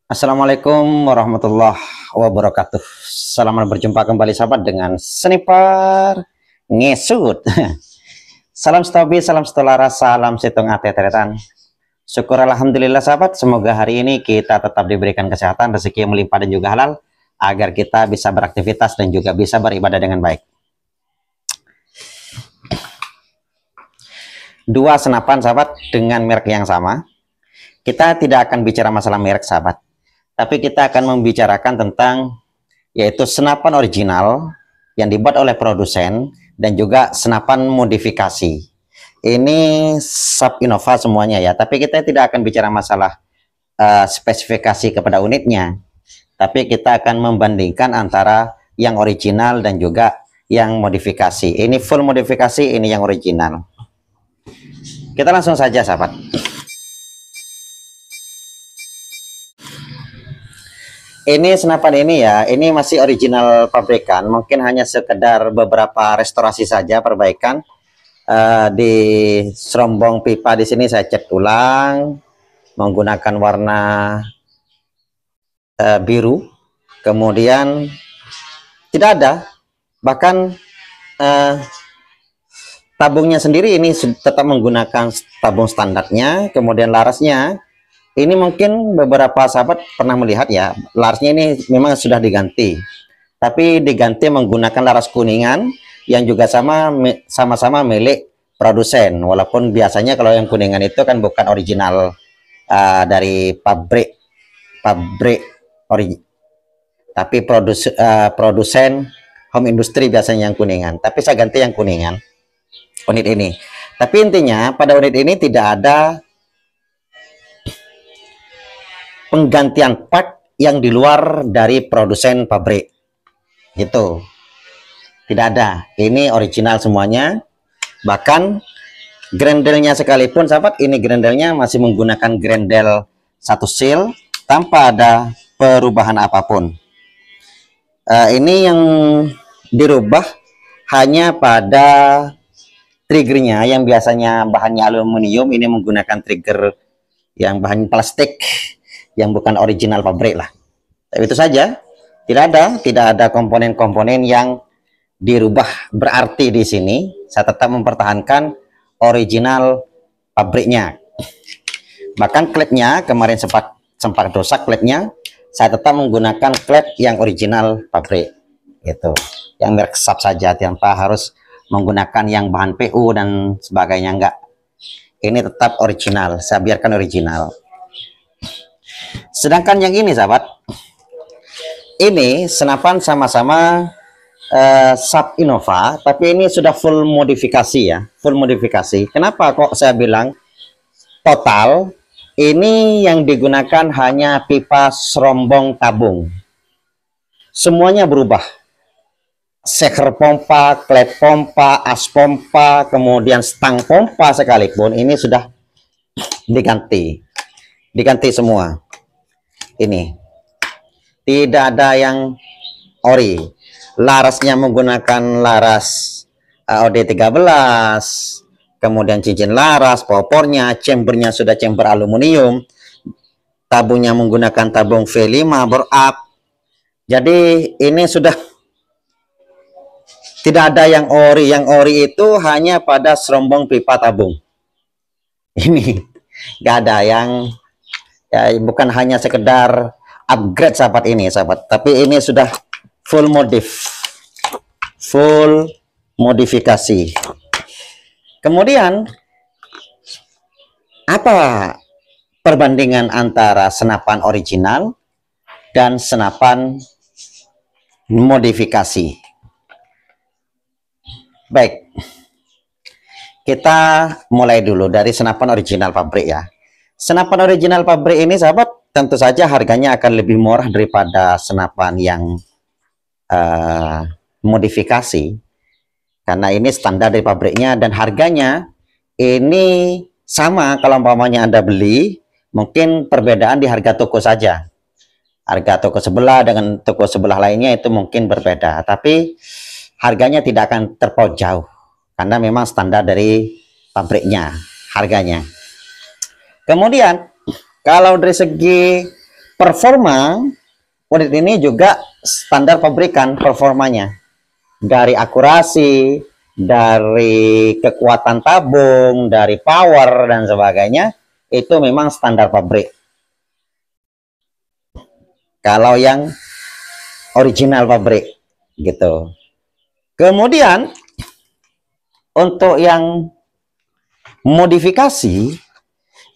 Assalamualaikum warahmatullahi wabarakatuh. Selamat berjumpa kembali sahabat dengan Sniper Ngesut. Salam stobi, salam stolara, salam situng ate teretan. Syukur alhamdulillah sahabat, semoga hari ini kita tetap diberikan kesehatan, rezeki yang melimpah dan juga halal agar kita bisa beraktivitas dan juga bisa beribadah dengan baik. Dua senapan sahabat dengan merek yang sama. Kita tidak akan bicara masalah merek sahabat, tapi kita akan membicarakan tentang yaitu senapan original yang dibuat oleh produsen dan juga senapan modifikasi. Ini sub Innova semuanya ya, tapi kita tidak akan bicara masalah spesifikasi kepada unitnya, tapi kita akan membandingkan antara yang original dan juga yang modifikasi. Ini full modifikasi, ini yang original. Kita langsung saja sahabat. Ini senapan ini ya, ini masih original pabrikan, mungkin hanya sekedar beberapa restorasi saja, perbaikan. Di serombong pipa di sini saya cat ulang menggunakan warna biru, kemudian tidak ada, bahkan tabungnya sendiri ini tetap menggunakan tabung standarnya, kemudian larasnya. Ini mungkin beberapa sahabat pernah melihat ya, larasnya ini memang sudah diganti. Tapi diganti menggunakan laras kuningan yang juga sama-sama milik produsen. Walaupun biasanya kalau yang kuningan itu kan bukan original dari pabrik tapi produsen home industry biasanya yang kuningan. Tapi saya ganti yang kuningan unit ini. Tapi intinya pada unit ini tidak ada penggantian part yang di luar dari produsen pabrik, gitu, tidak ada. Ini original semuanya, bahkan grendelnya sekalipun sahabat, ini grendelnya masih menggunakan grendel satu seal tanpa ada perubahan apapun. Ini yang dirubah hanya pada triggernya yang biasanya bahannya aluminium, ini menggunakan trigger yang bahan plastik yang bukan original pabrik lah. Tapi itu saja, tidak ada komponen-komponen yang dirubah. Berarti di sini saya tetap mempertahankan original pabriknya. Bahkan klepnya kemarin sempat rusak klepnya, saya tetap menggunakan klep yang original pabrik, gitu, yang merek sub saja, tanpa harus menggunakan yang bahan PU dan sebagainya, enggak. Ini tetap original, saya biarkan original. Sedangkan yang ini sahabat, ini senapan sama-sama sub Innova, tapi ini sudah full modifikasi ya, full modifikasi. Kenapa kok saya bilang total? Ini yang digunakan hanya pipa serombong tabung, semuanya berubah. Seker pompa, klep pompa, as pompa, kemudian stang pompa sekalipun ini sudah diganti semua. Ini tidak ada yang ori. Larasnya menggunakan laras AOD 13, kemudian cincin laras, popornya, chambernya sudah chamber aluminium, tabungnya menggunakan tabung V5 bore up. Jadi ini sudah tidak ada yang ori. Yang ori itu hanya pada serombong pipa tabung. Ini nggak ada yang ya, bukan hanya sekedar upgrade sahabat ini sahabat, tapi ini sudah full modifikasi. Kemudian apa perbandingan antara senapan original dan senapan modifikasi? Baik, kita mulai dulu dari senapan original pabrik ya. Senapan original pabrik ini sahabat, tentu saja harganya akan lebih murah daripada senapan yang modifikasi, karena ini standar dari pabriknya dan harganya ini sama. Kalau umpamanya Anda beli, mungkin perbedaan di harga toko saja. Harga toko sebelah dengan toko sebelah lainnya itu mungkin berbeda, tapi harganya tidak akan terpaut jauh karena memang standar dari pabriknya harganya. Kemudian kalau dari segi performa unit ini juga standar pabrikan performanya. Dari akurasi, dari kekuatan tabung, dari power dan sebagainya, itu memang standar pabrik. Kalau yang original pabrik gitu. Kemudian untuk yang modifikasi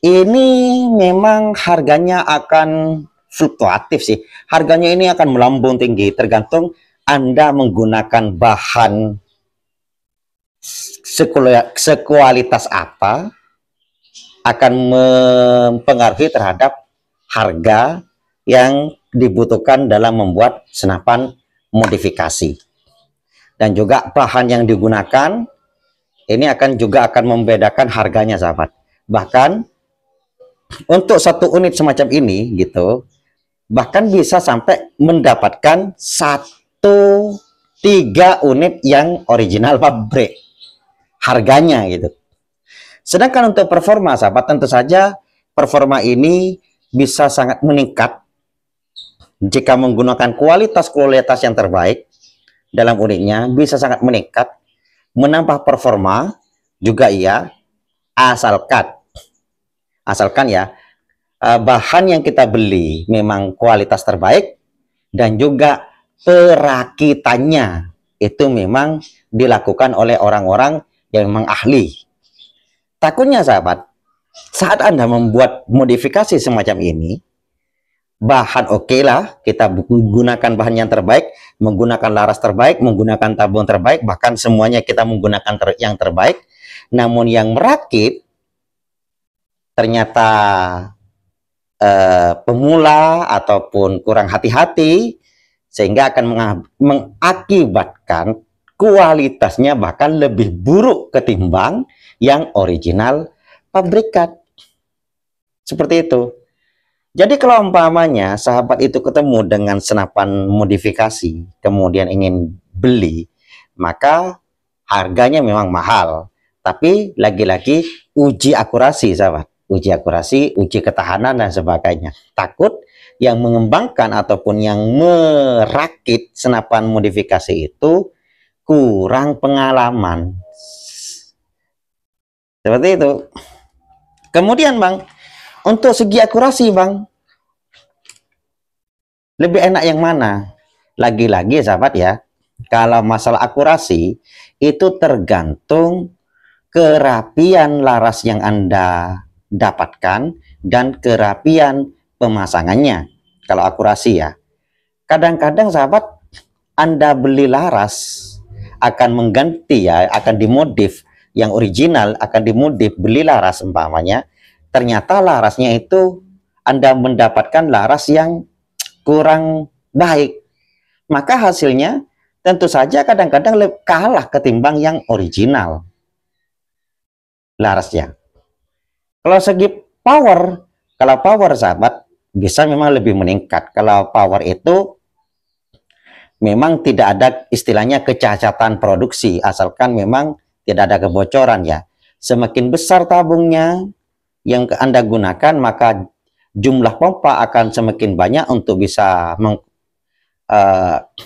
ini memang harganya akan fluktuatif sih. Harganya ini akan melambung tinggi tergantung Anda menggunakan bahan sekualitas apa, akan mempengaruhi terhadap harga yang dibutuhkan dalam membuat senapan modifikasi. Dan juga bahan yang digunakan ini juga akan membedakan harganya, sahabat. Bahkan untuk satu unit semacam ini gitu, bahkan bisa sampai mendapatkan 3 unit yang original pabrik harganya gitu. Sedangkan untuk performa, sahabat, tentu saja performa ini bisa sangat meningkat jika menggunakan kualitas yang terbaik dalam unitnya, bisa sangat meningkat. Menambah performa juga iya, asalkan ya bahan yang kita beli memang kualitas terbaik dan juga perakitannya itu memang dilakukan oleh orang-orang yang memang ahli. Takutnya, sahabat, saat Anda membuat modifikasi semacam ini, bahan oke lah, kita menggunakan bahan yang terbaik, menggunakan laras terbaik, menggunakan tabung terbaik, bahkan semuanya kita menggunakan yang terbaik, namun yang merakit ternyata pemula ataupun kurang hati-hati, sehingga akan mengakibatkan kualitasnya bahkan lebih buruk ketimbang yang original pabrikan. Seperti itu. Jadi kalau umpamanya sahabat itu ketemu dengan senapan modifikasi, kemudian ingin beli, maka harganya memang mahal. Tapi lagi-lagi uji akurasi, sahabat. Uji akurasi, uji ketahanan dan sebagainya. Takut yang mengembangkan ataupun yang merakit senapan modifikasi itu kurang pengalaman. Seperti itu. Kemudian, Bang, untuk segi akurasi, Bang, lebih enak yang mana? Lagi-lagi, sahabat ya, kalau masalah akurasi itu tergantung kerapian laras yang Anda dapatkan dan kerapian pemasangannya. Kalau akurasi ya, kadang-kadang sahabat, Anda beli laras akan mengganti ya, akan dimodif yang original, akan dimodif, beli laras umpamanya, ternyata larasnya itu Anda mendapatkan laras yang kurang baik, maka hasilnya tentu saja kadang-kadang kalah ketimbang yang original larasnya. Kalau segi power, kalau power, sahabat, bisa memang lebih meningkat. Kalau power itu memang tidak ada istilahnya kecacatan produksi, asalkan memang tidak ada kebocoran ya. Semakin besar tabungnya yang Anda gunakan, maka jumlah pompa akan semakin banyak untuk bisa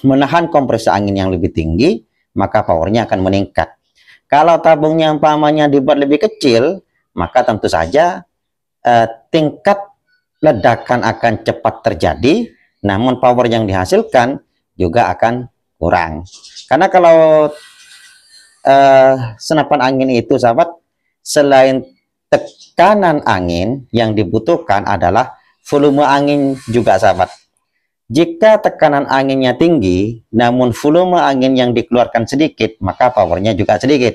menahan kompresi angin yang lebih tinggi, maka powernya akan meningkat. Kalau tabungnya umpamanya dibuat lebih kecil, maka tentu saja tingkat ledakan akan cepat terjadi, namun power yang dihasilkan juga akan kurang. Karena kalau senapan angin itu, sahabat, selain tekanan angin yang dibutuhkan adalah volume angin juga, sahabat. Jika tekanan anginnya tinggi, namun volume angin yang dikeluarkan sedikit, maka powernya juga sedikit.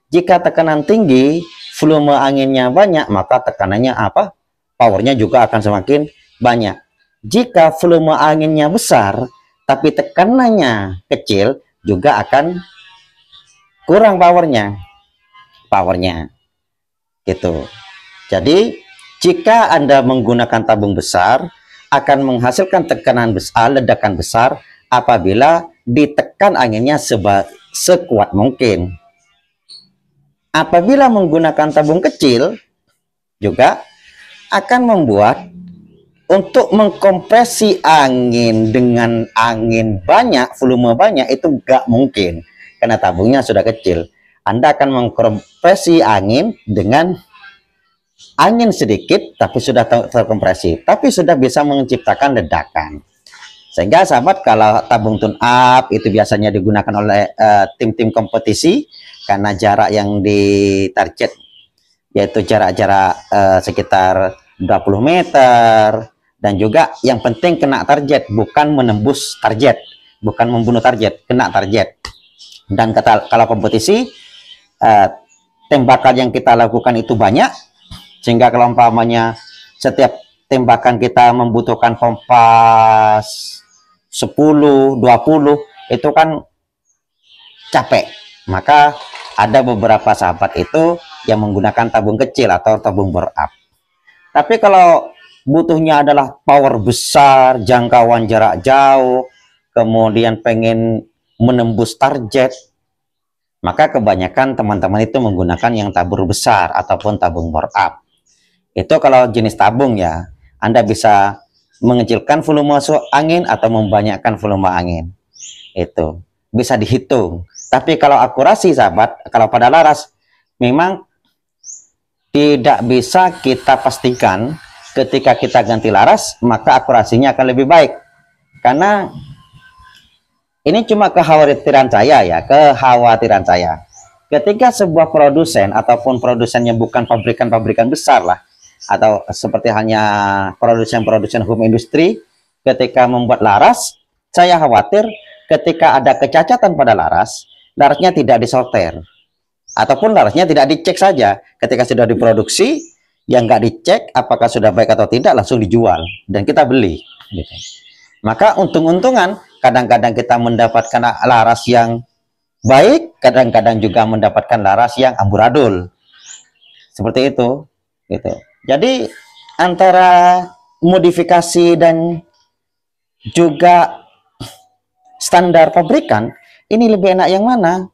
Jika tekanan tinggi, volume anginnya banyak, maka tekanannya apa? Powernya juga akan semakin banyak. Jika volume anginnya besar, tapi tekanannya kecil, juga akan kurang powernya. Gitu. Jadi, jika Anda menggunakan tabung besar, akan menghasilkan tekanan besar, ledakan besar apabila ditekan anginnya sekuat mungkin. Apabila menggunakan tabung kecil, juga akan membuat untuk mengkompresi angin dengan angin banyak, volume banyak itu nggak mungkin karena tabungnya sudah kecil. Anda akan mengkompresi angin dengan angin sedikit tapi sudah terkompresi, tapi sudah bisa menciptakan ledakan. Sehingga sahabat, kalau tabung tune up itu biasanya digunakan oleh tim-tim kompetisi karena jarak yang ditarget yaitu jarak-jarak sekitar 20 meter, dan juga yang penting kena target, bukan menembus target, bukan membunuh target, kena target. Dan kalau kompetisi, tembakan yang kita lakukan itu banyak, sehingga kalau umpamanya setiap tembakan kita membutuhkan kompas 10, 20, itu kan capek. Maka ada beberapa sahabat itu yang menggunakan tabung kecil atau tabung bore up. Tapi kalau butuhnya adalah power besar, jangkauan jarak jauh, kemudian pengen menembus target, maka kebanyakan teman-teman itu menggunakan yang tabur besar ataupun tabung bore up. Itu kalau jenis tabung ya, Anda bisa mengecilkan volume angin atau membanyakkan volume angin. Itu bisa dihitung. Tapi kalau akurasi sahabat, kalau pada laras memang tidak bisa kita pastikan. Ketika kita ganti laras, maka akurasinya akan lebih baik. Karena ini cuma kekhawatiran saya ya, kekhawatiran saya. Ketika sebuah produsen ataupun produsen yang bukan pabrikan-pabrikan besar lah, atau seperti hanya produsen-produsen home industry, ketika membuat laras, saya khawatir ketika ada kecacatan pada laras, larasnya tidak disorter. Ataupun larasnya tidak dicek saja. Ketika sudah diproduksi, yang nggak dicek apakah sudah baik atau tidak, langsung dijual dan kita beli gitu. Maka untung-untungan kadang-kadang kita mendapatkan laras yang baik, kadang-kadang juga mendapatkan laras yang amburadul seperti itu gitu. Jadi antara modifikasi dan juga standar pabrikan, ini lebih enak yang mana?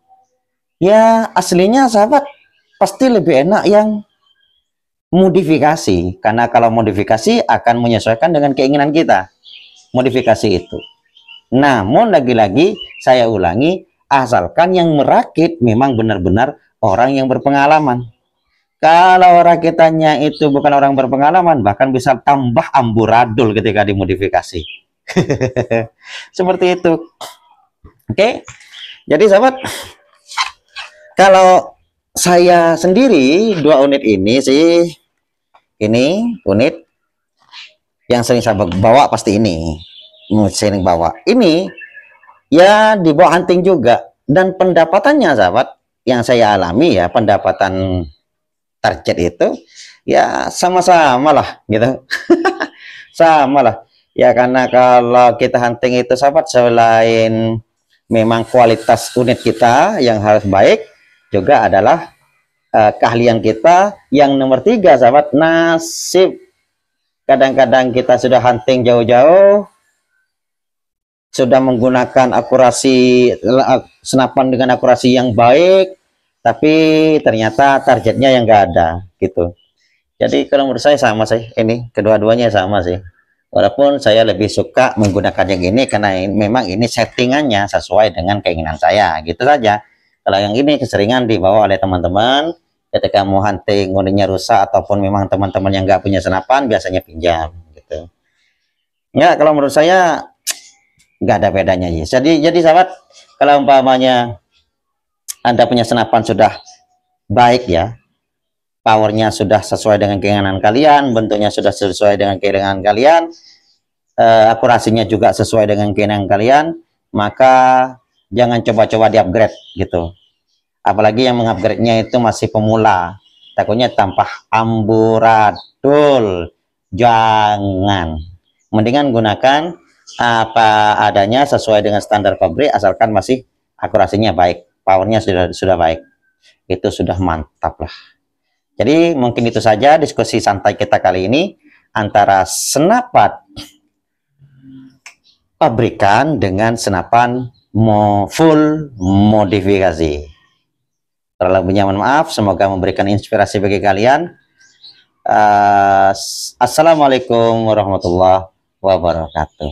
Ya aslinya sahabat pasti lebih enak yang modifikasi, karena kalau modifikasi akan menyesuaikan dengan keinginan kita, modifikasi itu. Namun lagi-lagi saya ulangi, asalkan yang merakit memang benar-benar orang yang berpengalaman. Kalau rakitannya itu bukan orang berpengalaman, bahkan bisa tambah amburadul ketika dimodifikasi. Seperti itu. Oke, jadi sahabat, kalau saya sendiri 2 unit ini sih, ini unit yang sering saya bawa pasti ini, sering bawa ini ya, dibawa hunting juga. Dan pendapatannya sahabat yang saya alami ya, pendapatan target itu ya sama-sama lah gitu. Sama lah ya, karena kalau kita hunting itu sahabat, selain memang kualitas unit kita yang harus baik, juga adalah keahlian kita. Yang nomor 3 sahabat, nasib. Kadang-kadang kita sudah hunting jauh-jauh, sudah menggunakan akurasi senapan dengan akurasi yang baik, tapi ternyata targetnya yang enggak ada gitu. Jadi kalau menurut saya sama sih, ini kedua-duanya sama sih. Walaupun saya lebih suka menggunakan yang ini karena memang ini settingannya sesuai dengan keinginan saya, gitu saja. Kalau yang ini keseringan dibawa oleh teman-teman ketika mau hunting, unitnya rusak, ataupun memang teman-teman yang nggak punya senapan biasanya pinjam gitu. Ya kalau menurut saya nggak ada bedanya ya. Jadi sahabat, kalau umpamanya Anda punya senapan sudah baik ya, powernya sudah sesuai dengan keinginan kalian, bentuknya sudah sesuai dengan keinginan kalian, akurasinya juga sesuai dengan keinginan kalian, maka jangan coba-coba di-upgrade gitu. Apalagi yang mengupgrade-nya itu masih pemula, takutnya tambah amburadul. Jangan, mendingan gunakan apa adanya sesuai dengan standar pabrik, asalkan masih akurasinya baik, powernya sudah baik, itu sudah mantap lah. Jadi mungkin itu saja diskusi santai kita kali ini antara senapan pabrikan dengan senapan full modifikasi. Terlebihnya mohon maaf, semoga memberikan inspirasi bagi kalian. Assalamualaikum warahmatullahi wabarakatuh.